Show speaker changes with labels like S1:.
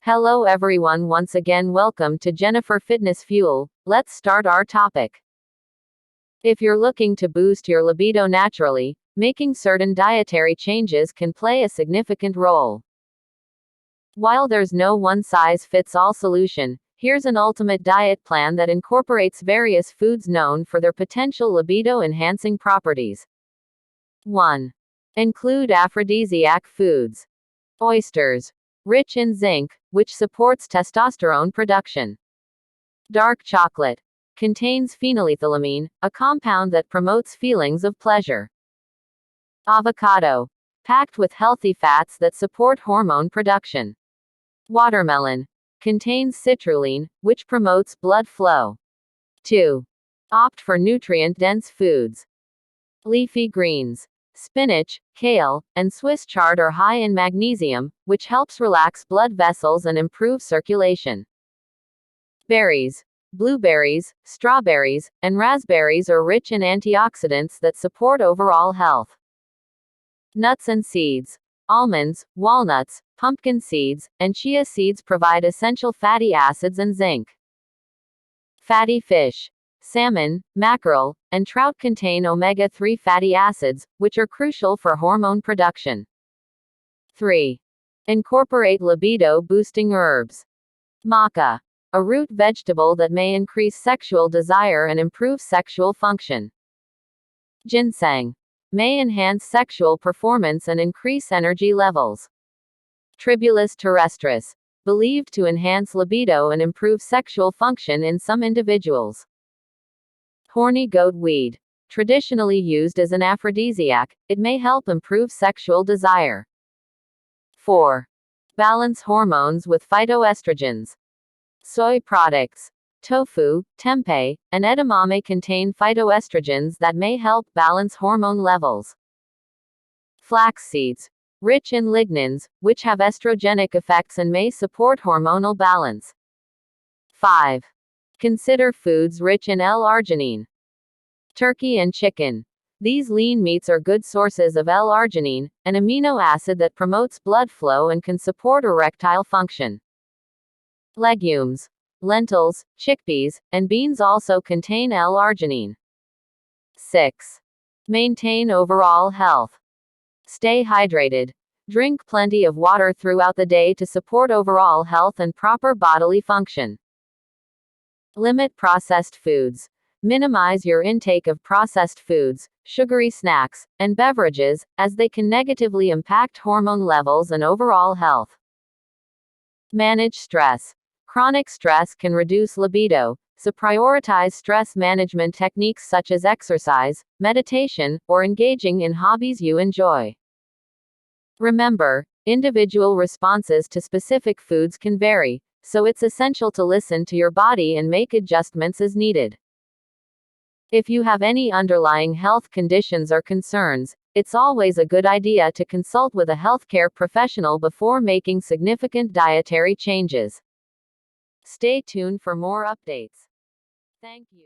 S1: Hello everyone, once again welcome to Jennifer Fitness Fuel. Let's start our topic. If you're looking to boost your libido naturally, making certain dietary changes can play a significant role. While there's no one-size-fits-all solution, here's an ultimate diet plan that incorporates various foods known for their potential libido-enhancing properties. 1. Include aphrodisiac foods. Oysters. Rich in zinc, which supports testosterone production. Dark chocolate. Contains phenylethylamine, a compound that promotes feelings of pleasure. Avocado. Packed with healthy fats that support hormone production. Watermelon. Contains citrulline, which promotes blood flow. 2. Opt for nutrient-dense foods. Leafy greens. Spinach, kale, and Swiss chard are high in magnesium, which helps relax blood vessels and improve circulation. Berries. Blueberries, strawberries, and raspberries are rich in antioxidants that support overall health. Nuts and seeds. Almonds, walnuts, pumpkin seeds, and chia seeds provide essential fatty acids and zinc. Fatty fish. Salmon, mackerel, and trout contain omega-3 fatty acids, which are crucial for hormone production. 3. Incorporate libido-boosting herbs. Maca. A root vegetable that may increase sexual desire and improve sexual function. Ginseng. May enhance sexual performance and increase energy levels. Tribulus terrestris. Believed to enhance libido and improve sexual function in some individuals. Horny goat weed. Traditionally used as an aphrodisiac, it may help improve sexual desire. 4. Balance hormones with phytoestrogens. Soy products. Tofu, tempeh, and edamame contain phytoestrogens that may help balance hormone levels. Flax seeds. Rich in lignans, which have estrogenic effects and may support hormonal balance. 5. Consider foods rich in L-arginine. Turkey and chicken. These lean meats are good sources of L-arginine, an amino acid that promotes blood flow and can support erectile function. Legumes. Lentils, chickpeas, and beans also contain L-arginine. 6. Maintain overall health. Stay hydrated. Drink plenty of water throughout the day to support overall health and proper bodily function. Limit processed foods. Minimize your intake of processed foods, sugary snacks, and beverages, as they can negatively impact hormone levels and overall health. Manage stress. Chronic stress can reduce libido, so prioritize stress management techniques such as exercise, meditation, or engaging in hobbies you enjoy. Remember, individual responses to specific foods can vary, so it's essential to listen to your body and make adjustments as needed. If you have any underlying health conditions or concerns, it's always a good idea to consult with a healthcare professional before making significant dietary changes. Stay tuned for more updates. Thank you.